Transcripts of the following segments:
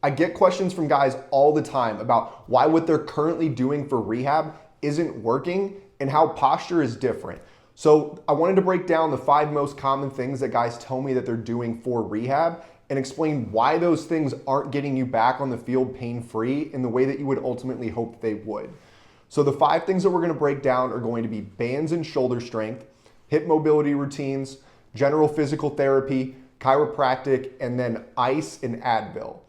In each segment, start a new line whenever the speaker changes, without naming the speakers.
I get questions from guys all the time about why what they're currently doing for rehab isn't working and how posture is different. So I wanted to break down the 5 most common things that guys tell me that they're doing for rehab and explain why those things aren't getting you back on the field pain-free in the way that you would ultimately hope they would. So the 5 things that we're going to break down are going to be bands and shoulder strength, hip mobility routines, general physical therapy, chiropractic, and then ice and Advil.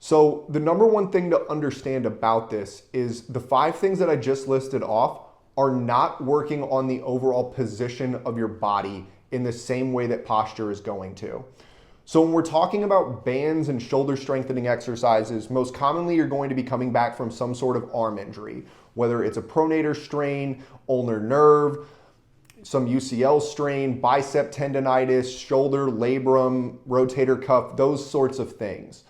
So the number one thing to understand about this is the 5 things that I just listed off are not working on the overall position of your body in the same way that posture is going to. So when we're talking about bands and shoulder strengthening exercises, most commonly you're going to be coming back from some sort of arm injury, whether it's a pronator strain, ulnar nerve, some UCL strain, bicep tendonitis, shoulder labrum, rotator cuff, those sorts of things.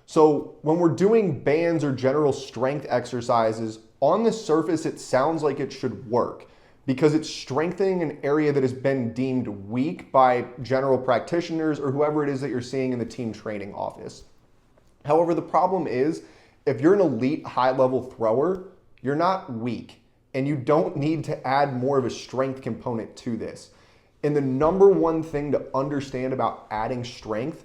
So when we're doing bands or general strength exercises, on the surface it sounds like it should work because it's strengthening an area that has been deemed weak by general practitioners or whoever it is that you're seeing in the team training office. However, the problem is if you're an elite high-level thrower, you're not weak and you don't need to add more of a strength component to this. And the number one thing to understand about adding strength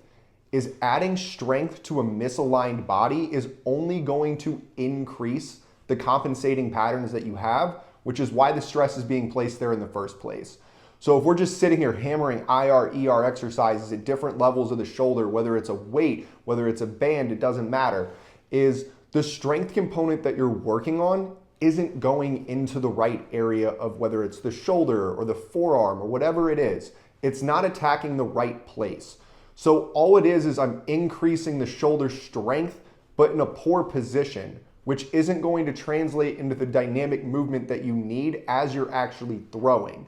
is adding strength to a misaligned body is only going to increase the compensating patterns that you have, which is why the stress is being placed there in the first place. So if we're just sitting here hammering IR, ER exercises at different levels of the shoulder, whether it's a weight, whether it's a band, it doesn't matter, is the strength component that you're working on isn't going into the right area of whether it's the shoulder or the forearm or whatever it is. It's not attacking the right place. So all it is I'm increasing the shoulder strength, but in a poor position, which isn't going to translate into the dynamic movement that you need as you're actually throwing.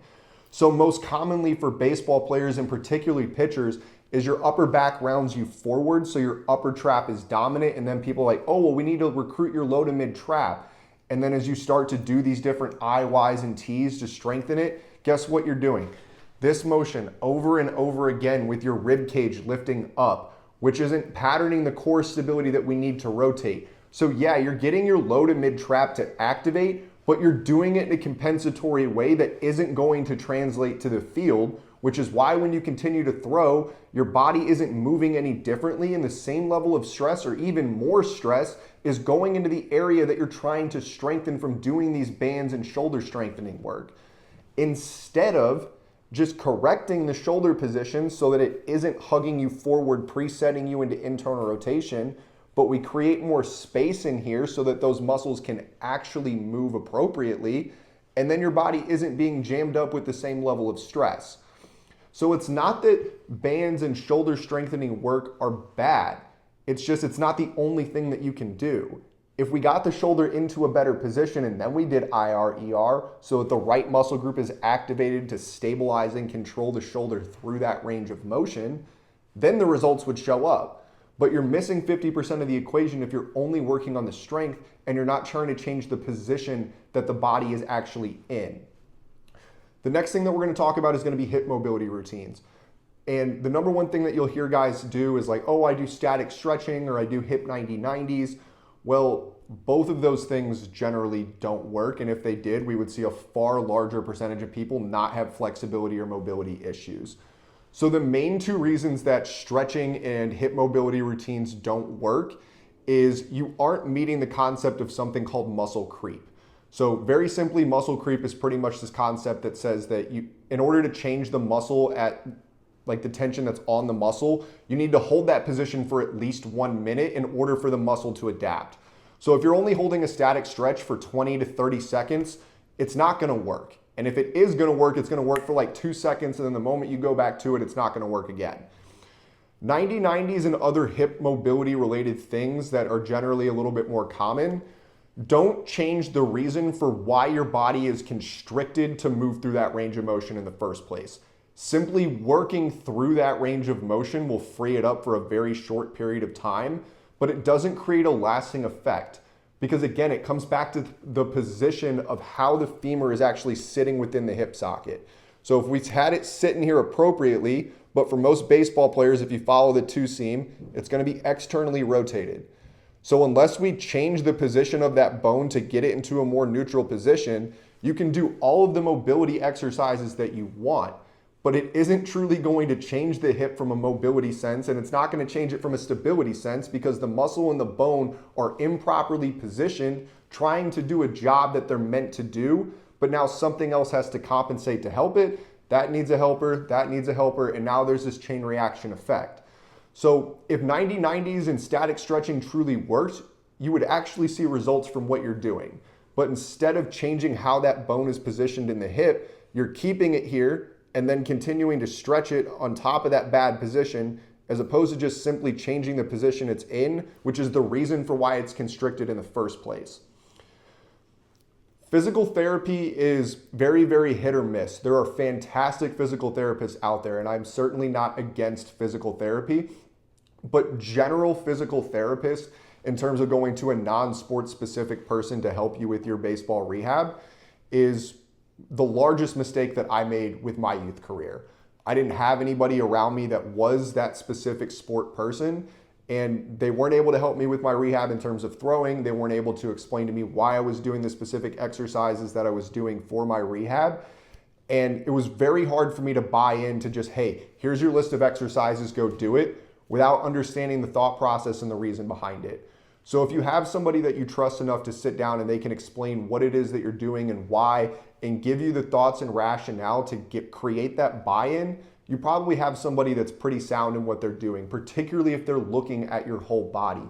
So most commonly for baseball players and particularly pitchers is your upper back rounds you forward, so your upper trap is dominant, and then people are like, oh, well, we need to recruit your low to mid trap. And then as you start to do these different I, Ys, and Ts to strengthen it, guess what you're doing? This motion over and over again with your rib cage lifting up, which isn't patterning the core stability that we need to rotate. So yeah, you're getting your low to mid trap to activate, but you're doing it in a compensatory way that isn't going to translate to the field, which is why when you continue to throw, your body isn't moving any differently and the same level of stress or even more stress is going into the area that you're trying to strengthen from doing these bands and shoulder strengthening work. Instead of just correcting the shoulder position so that it isn't hugging you forward, presetting you into internal rotation, but we create more space in here so that those muscles can actually move appropriately, and then your body isn't being jammed up with the same level of stress. So it's not that bands and shoulder strengthening work are bad. It's just it's not the only thing that you can do. If we got the shoulder into a better position and then we did IR, ER, so that the right muscle group is activated to stabilize and control the shoulder through that range of motion, then the results would show up. But you're missing 50% of the equation if you're only working on the strength and you're not trying to change the position that the body is actually in. The next thing that we're going to talk about is going to be hip mobility routines. And the number one thing that you'll hear guys do is like, oh, I do static stretching or I do hip 90-90s. Well, both of those things generally don't work. And if they did, we would see a far larger percentage of people not have flexibility or mobility issues. So the main 2 reasons that stretching and hip mobility routines don't work is you aren't meeting the concept of something called muscle creep. So very simply, muscle creep is pretty much this concept that says that you, in order to change the muscle at like the tension that's on the muscle, you need to hold that position for at least 1 minute in order for the muscle to adapt. So if you're only holding a static stretch for 20 to 30 seconds, it's not gonna work. And if it is gonna work, it's gonna work for like 2 seconds, and then the moment you go back to it, it's not gonna work again. 90-90s and other hip mobility related things that are generally a little bit more common don't change the reason for why your body is constricted to move through that range of motion in the first place. Simply working through that range of motion will free it up for a very short period of time, but it doesn't create a lasting effect because again, it comes back to the position of how the femur is actually sitting within the hip socket. So if we had it sitting here appropriately, But for most baseball players, if you follow the two seam, it's going to be externally rotated. So unless we change the position of that bone to get it into a more neutral position, you can do all of the mobility exercises that you want, but it isn't truly going to change the hip from a mobility sense, and it's not going to change it from a stability sense because the muscle and the bone are improperly positioned, trying to do a job that they're meant to do, but now something else has to compensate to help it. That needs a helper, that needs a helper, and now there's this chain reaction effect. So if 90-90s and static stretching truly worked, you would actually see results from what you're doing. But instead of changing how that bone is positioned in the hip, you're keeping it here and then continuing to stretch it on top of that bad position, as opposed to just simply changing the position it's in, which is the reason for why it's constricted in the first place. Physical therapy is very, very hit or miss. There are fantastic physical therapists out there, and I'm certainly not against physical therapy, but general physical therapists, in terms of going to a non-sport specific person to help you with your baseball rehab, is the largest mistake that I made with my youth career. I didn't have anybody around me that was that specific sport person, and they weren't able to help me with my rehab in terms of throwing. They weren't able to explain to me why I was doing the specific exercises that I was doing for my rehab. And it was very hard for me to buy into just, hey, here's your list of exercises, go do it, without understanding the thought process and the reason behind it. So if you have somebody that you trust enough to sit down and they can explain what it is that you're doing and why, and give you the thoughts and rationale to create that buy-in, you probably have somebody that's pretty sound in what they're doing, particularly if they're looking at your whole body.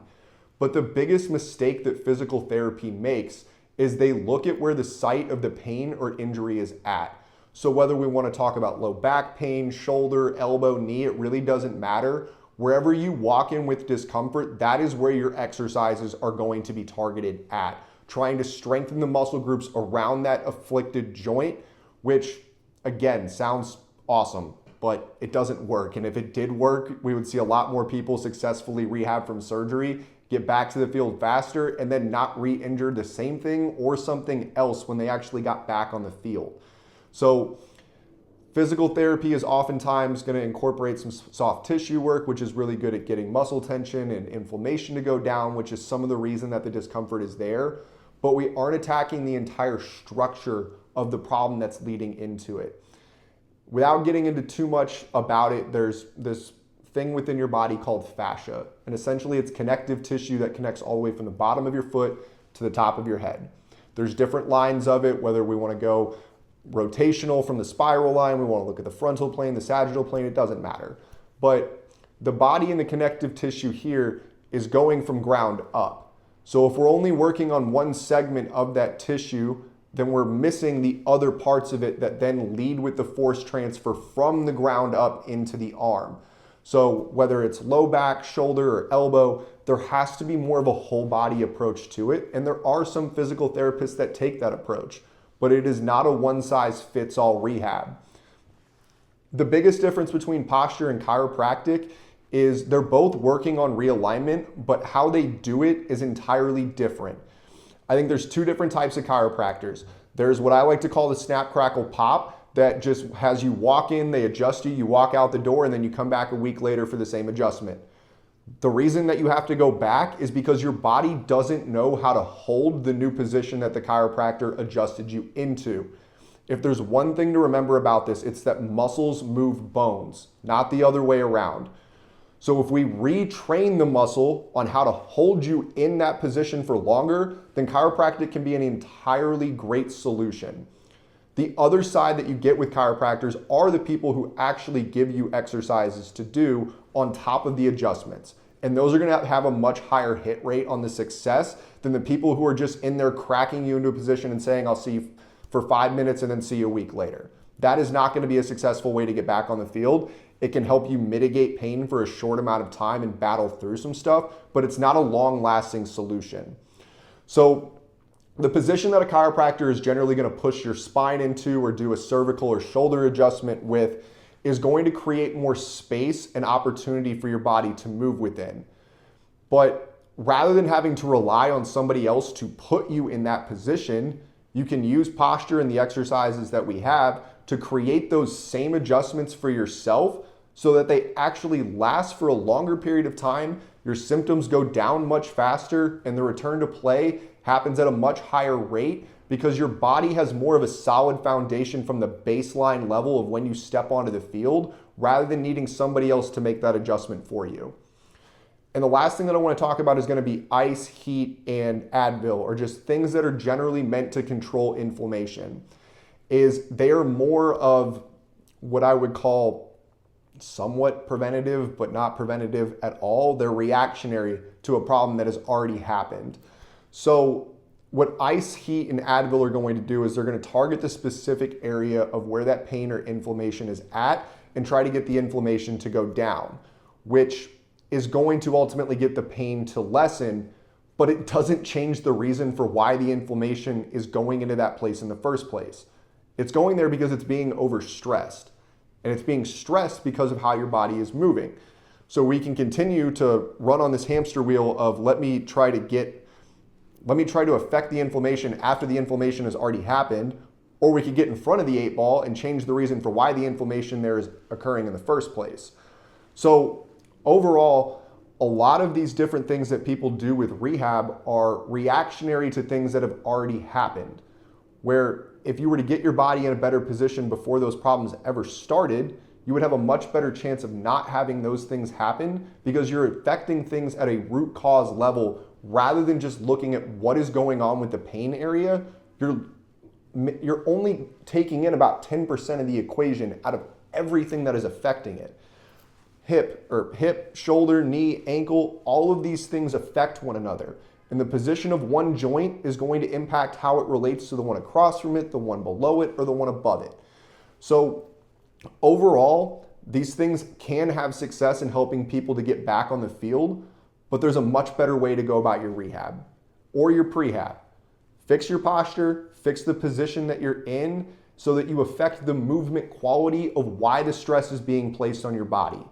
But the biggest mistake that physical therapy makes is they look at where the site of the pain or injury is at. So whether we want to talk about low back pain, shoulder, elbow, knee, it really doesn't matter. Wherever you walk in with discomfort, that is where your exercises are going to be targeted at, trying to strengthen the muscle groups around that afflicted joint, which again sounds awesome, but it doesn't work. And if it did work, we would see a lot more people successfully rehab from surgery, get back to the field faster, and then not re-injure the same thing or something else when they actually got back on the field. So physical therapy is oftentimes going to incorporate some soft tissue work, which is really good at getting muscle tension and inflammation to go down, which is some of the reason that the discomfort is there. But we aren't attacking the entire structure of the problem that's leading into it. Without getting into too much about it, there's this thing within your body called fascia. And essentially it's connective tissue that connects all the way from the bottom of your foot to the top of your head. There's different lines of it, whether we want to go rotational from the spiral line, we want to look at the frontal plane, the sagittal plane, it doesn't matter. But the body and the connective tissue here is going from ground up. So if we're only working on one segment of that tissue, then we're missing the other parts of it that then lead with the force transfer from the ground up into the arm. So whether it's low back, shoulder, or elbow, there has to be more of a whole body approach to it. And there are some physical therapists that take that approach, but it is not a one-size-fits-all rehab. The biggest difference between posture and chiropractic is they're both working on realignment, but how they do it is entirely different. I think there's two different types of chiropractors. There's what I like to call the snap, crackle, pop, that just has you walk in, they adjust you, you walk out the door, and then you come back a week later for the same adjustment. The reason that you have to go back is because your body doesn't know how to hold the new position that the chiropractor adjusted you into. If there's one thing to remember about this, it's that muscles move bones, not the other way around. So if we retrain the muscle on how to hold you in that position for longer, then chiropractic can be an entirely great solution. The other side that you get with chiropractors are the people who actually give you exercises to do on top of the adjustments. And those are gonna have a much higher hit rate on the success than the people who are just in there cracking you into a position and saying, I'll see you for 5 minutes and then see you a week later. That is not gonna be a successful way to get back on the field. It can help you mitigate pain for a short amount of time and battle through some stuff, but it's not a long-lasting solution. So the position that a chiropractor is generally going to push your spine into or do a cervical or shoulder adjustment with is going to create more space and opportunity for your body to move within. But rather than having to rely on somebody else to put you in that position, you can use posture and the exercises that we have to create those same adjustments for yourself so that they actually last for a longer period of time. Your symptoms go down much faster and the return to play happens at a much higher rate because your body has more of a solid foundation from the baseline level of when you step onto the field rather than needing somebody else to make that adjustment for you. And the last thing that I want to talk about is going to be ice, heat, and Advil, or just things that are generally meant to control inflammation. They are more of what I would call somewhat preventative, but not preventative at all. They're reactionary to a problem that has already happened. So what ice, heat, and Advil are going to do is they're going to target the specific area of where that pain or inflammation is at and try to get the inflammation to go down, which is going to ultimately get the pain to lessen, but it doesn't change the reason for why the inflammation is going into that place in the first place. It's going there because it's being overstressed, and it's being stressed because of how your body is moving. So we can continue to run on this hamster wheel of let me try to affect the inflammation after the inflammation has already happened, or we could get in front of the 8-ball and change the reason for why the inflammation there is occurring in the first place. So overall, a lot of these different things that people do with rehab are reactionary to things that have already happened, where if you were to get your body in a better position before those problems ever started, you would have a much better chance of not having those things happen because you're affecting things at a root cause level rather than just looking at what is going on with the pain area. You're only taking in about 10% of the equation out of everything that is affecting it. Hip, shoulder, knee, ankle, all of these things affect one another. And the position of one joint is going to impact how it relates to the one across from it, the one below it, or the one above it. So overall, these things can have success in helping people to get back on the field, but there's a much better way to go about your rehab or your prehab. Fix your posture, fix the position that you're in so that you affect the movement quality of why the stress is being placed on your body.